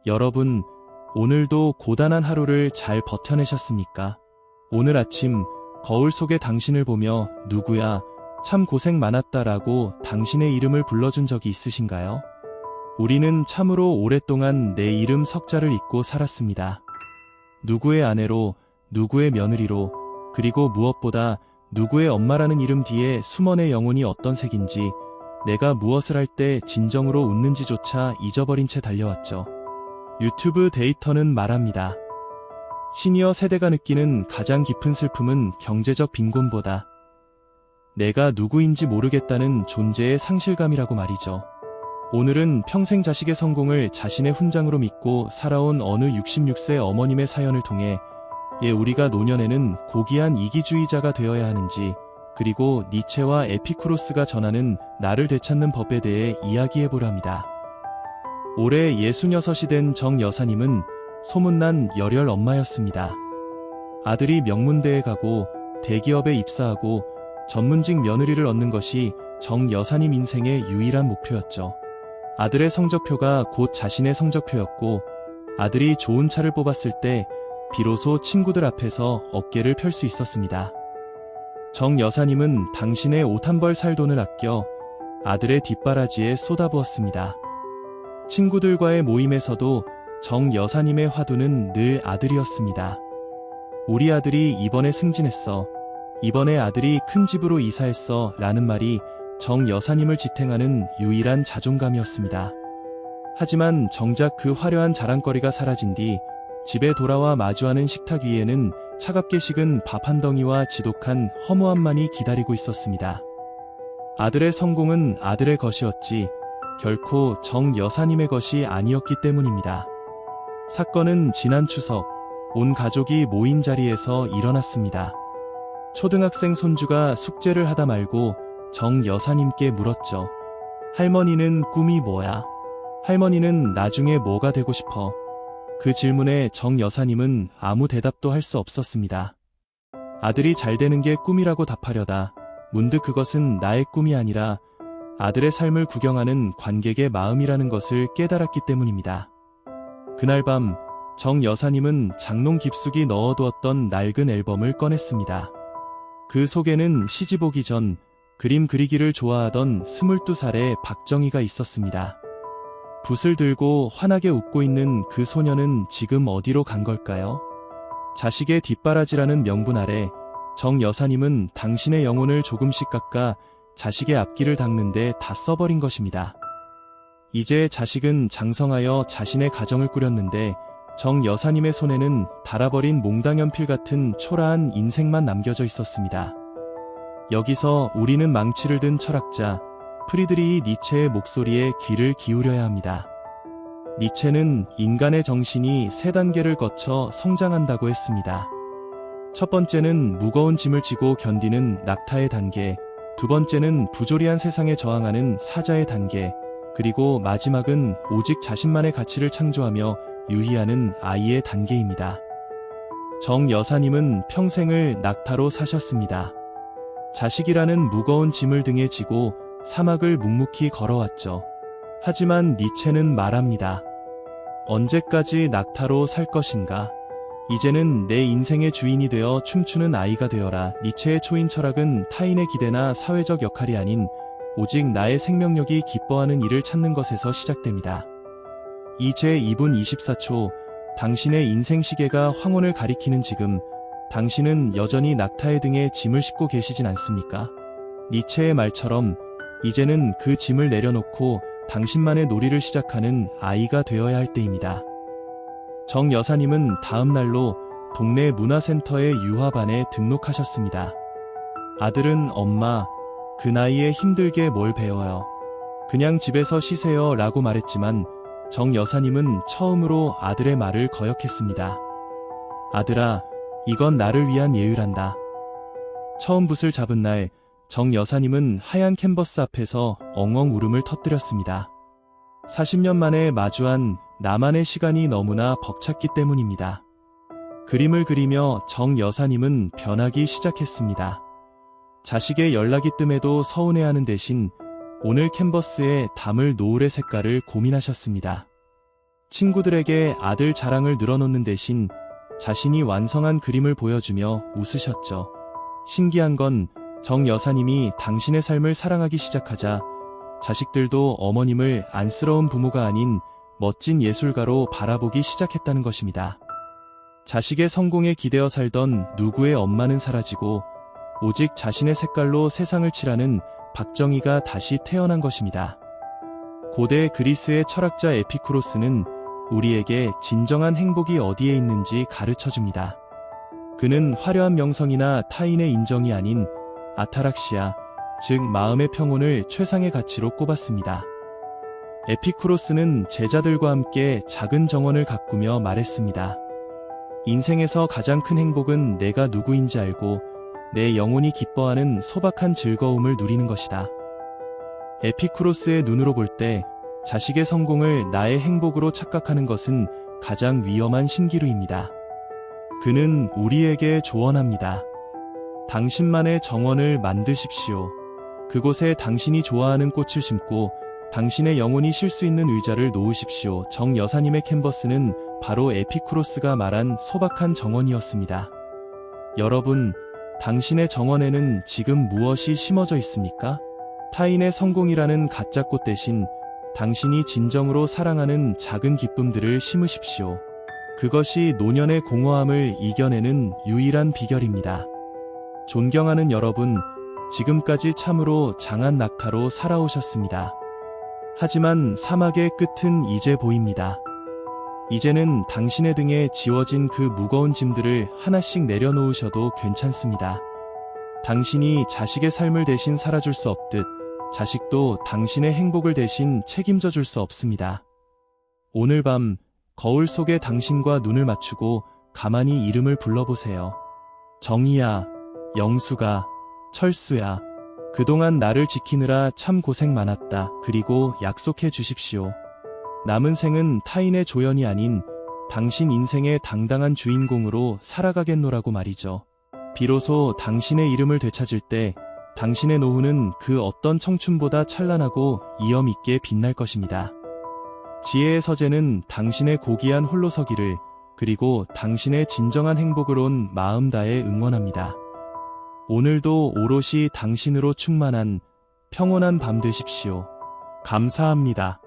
여러분, 오늘도 고단한 하루를 잘 버텨내셨습니까? 오늘 아침 거울 속에 당신을 보며 누구야, 참 고생 많았다라고 당신의 이름을 불러준 적이 있으신가요? 우리는 참으로 오랫동안 내 이름 석자를 잊고 살았습니다. 누구의 아내로, 누구의 며느리로, 그리고 무엇보다 누구의 엄마라는 이름 뒤에 숨어 내 영혼이 어떤 색인지, 내가 무엇을 할 때 진정으로 웃는지조차 잊어버린 채 달려왔죠. 유튜브 데이터는 말합니다. 시니어 세대가 느끼는 가장 깊은 슬픔은 경제적 빈곤보다 내가 누구인지 모르겠다는 존재의 상실감이라고 말이죠. 오늘은 평생 자식의 성공을 자신의 훈장으로 믿고 살아온 어느 66세 어머님의 사연을 통해 우리가 노년에는 고귀한 이기주의자가 되어야 하는지, 그리고 니체와 에피쿠로스가 전하는 나를 되찾는 법에 대해 이야기해보려 합니다. 올해 66이 된 정 여사님은 소문난 열혈 엄마였습니다. 아들이 명문대에 가고 대기업에 입사하고 전문직 며느리를 얻는 것이 정 여사님 인생의 유일한 목표였죠. 아들의 성적표가 곧 자신의 성적표였고, 아들이 좋은 차를 뽑았을 때 비로소 친구들 앞에서 어깨를 펼 수 있었습니다. 정 여사님은 당신의 옷 한 벌 살 돈을 아껴 아들의 뒷바라지에 쏟아부었습니다. 친구들과의 모임에서도 정 여사님의 화두는 늘 아들이었습니다. 우리 아들이 이번에 승진했어. 이번에 아들이 큰 집으로 이사했어. 라는 말이 정 여사님을 지탱하는 유일한 자존감이었습니다. 하지만 정작 그 화려한 자랑거리가 사라진 뒤 집에 돌아와 마주하는 식탁 위에는 차갑게 식은 밥 한 덩이와 지독한 허무함만이 기다리고 있었습니다. 아들의 성공은 아들의 것이었지 결코 정 여사님의 것이 아니었기 때문입니다. 사건은 지난 추석, 온 가족이 모인 자리에서 일어났습니다. 초등학생 손주가 숙제를 하다 말고 정 여사님께 물었죠. 할머니는 꿈이 뭐야? 할머니는 나중에 뭐가 되고 싶어? 그 질문에 정 여사님은 아무 대답도 할 수 없었습니다. 아들이 잘 되는 게 꿈이라고 답하려다 문득 그것은 나의 꿈이 아니라 아들의 삶을 구경하는 관객의 마음이라는 것을 깨달았기 때문입니다. 그날 밤 정 여사님은 장롱 깊숙이 넣어두었던 낡은 앨범을 꺼냈습니다. 그 속에는 시집 오기 전 그림 그리기를 좋아하던 22살의 박정희가 있었습니다. 붓을 들고 환하게 웃고 있는 그 소녀는 지금 어디로 간 걸까요? 자식의 뒷바라지라는 명분 아래 정 여사님은 당신의 영혼을 조금씩 깎아 자식의 앞길을 닦는데 다 써버린 것입니다. 이제 자식은 장성하여 자신의 가정을 꾸렸는데 정 여사님의 손에는 닳아버린 몽당연필 같은 초라한 인생만 남겨져 있었습니다. 여기서 우리는 망치를 든 철학자 프리드리히 니체의 목소리에 귀를 기울여야 합니다. 니체는 인간의 정신이 세 단계를 거쳐 성장한다고 했습니다. 첫 번째는 무거운 짐을 지고 견디는 낙타의 단계, 두 번째는 부조리한 세상에 저항하는 사자의 단계, 그리고 마지막은 오직 자신만의 가치를 창조하며 유희하는 아이의 단계입니다. 정 여사님은 평생을 낙타로 사셨습니다. 자식이라는 무거운 짐을 등에 지고 사막을 묵묵히 걸어왔죠. 하지만 니체는 말합니다. 언제까지 낙타로 살 것인가? 이제는 내 인생의 주인이 되어 춤추는 아이가 되어라. 니체의 초인 철학은 타인의 기대나 사회적 역할이 아닌 오직 나의 생명력이 기뻐하는 일을 찾는 것에서 시작됩니다. 이 제2분 24초, 당신의 인생 시계가 황혼을 가리키는 지금, 당신은 여전히 낙타의 등에 짐을 싣고 계시진 않습니까? 니체의 말처럼 이제는 그 짐을 내려놓고 당신만의 놀이를 시작하는 아이가 되어야 할 때입니다. 정 여사님은 다음 날로 동네 문화센터의 유아반에 등록하셨습니다. 아들은 엄마, 그 나이에 힘들게 뭘 배워요. 그냥 집에서 쉬세요 라고 말했지만 정 여사님은 처음으로 아들의 말을 거역했습니다. 아들아, 이건 나를 위한 예의란다. 처음 붓을 잡은 날, 정 여사님은 하얀 캔버스 앞에서 엉엉 울음을 터뜨렸습니다. 40년 만에 마주한 나만의 시간이 너무나 벅찼기 때문입니다. 그림을 그리며 정 여사님은 변하기 시작했습니다. 자식의 연락이 뜸해도 서운해하는 대신 오늘 캔버스에 담을 노을의 색깔을 고민하셨습니다. 친구들에게 아들 자랑을 늘어놓는 대신 자신이 완성한 그림을 보여주며 웃으셨죠. 신기한 건 정 여사님이 당신의 삶을 사랑하기 시작하자 자식들도 어머님을 안쓰러운 부모가 아닌 멋진 예술가로 바라보기 시작했다는 것입니다. 자식의 성공에 기대어 살던 누구의 엄마는 사라지고 오직 자신의 색깔로 세상을 칠하는 박정희가 다시 태어난 것입니다. 고대 그리스의 철학자 에피쿠로스는 우리에게 진정한 행복이 어디에 있는지 가르쳐줍니다. 그는 화려한 명성이나 타인의 인정이 아닌 아타락시아, 즉 마음의 평온을 최상의 가치로 꼽았습니다. 에피쿠로스는 제자들과 함께 작은 정원을 가꾸며 말했습니다. 인생에서 가장 큰 행복은 내가 누구인지 알고 내 영혼이 기뻐하는 소박한 즐거움을 누리는 것이다. 에피쿠로스의 눈으로 볼 때 자식의 성공을 나의 행복으로 착각하는 것은 가장 위험한 신기루입니다. 그는 우리에게 조언합니다. 당신만의 정원을 만드십시오. 그곳에 당신이 좋아하는 꽃을 심고 당신의 영혼이 쉴 수 있는 의자를 놓으십시오. 정 여사님의 캔버스는 바로 에피쿠로스가 말한 소박한 정원이었습니다. 여러분, 당신의 정원에는 지금 무엇이 심어져 있습니까? 타인의 성공이라는 가짜 꽃 대신 당신이 진정으로 사랑하는 작은 기쁨들을 심으십시오. 그것이 노년의 공허함을 이겨내는 유일한 비결입니다. 존경하는 여러분, 지금까지 참으로 장한 낙타로 살아오셨습니다. 하지만 사막의 끝은 이제 보입니다. 이제는 당신의 등에 지워진 그 무거운 짐들을 하나씩 내려놓으셔도 괜찮습니다. 당신이 자식의 삶을 대신 살아줄 수 없듯 자식도 당신의 행복을 대신 책임져 줄 수 없습니다. 오늘 밤 거울 속에 당신과 눈을 맞추고 가만히 이름을 불러보세요. 정희야, 영수가, 철수야, 그동안 나를 지키느라 참 고생 많았다. 그리고 약속해 주십시오. 남은 생은 타인의 조연이 아닌 당신 인생의 당당한 주인공으로 살아가겠노라고 말이죠. 비로소 당신의 이름을 되찾을 때 당신의 노후는 그 어떤 청춘보다 찬란하고 이염 있게 빛날 것입니다. 지혜의 서재는 당신의 고귀한 홀로서기를, 그리고 당신의 진정한 행복을 온 마음 다해 응원합니다. 오늘도 오롯이 당신으로 충만한 평온한 밤 되십시오. 감사합니다.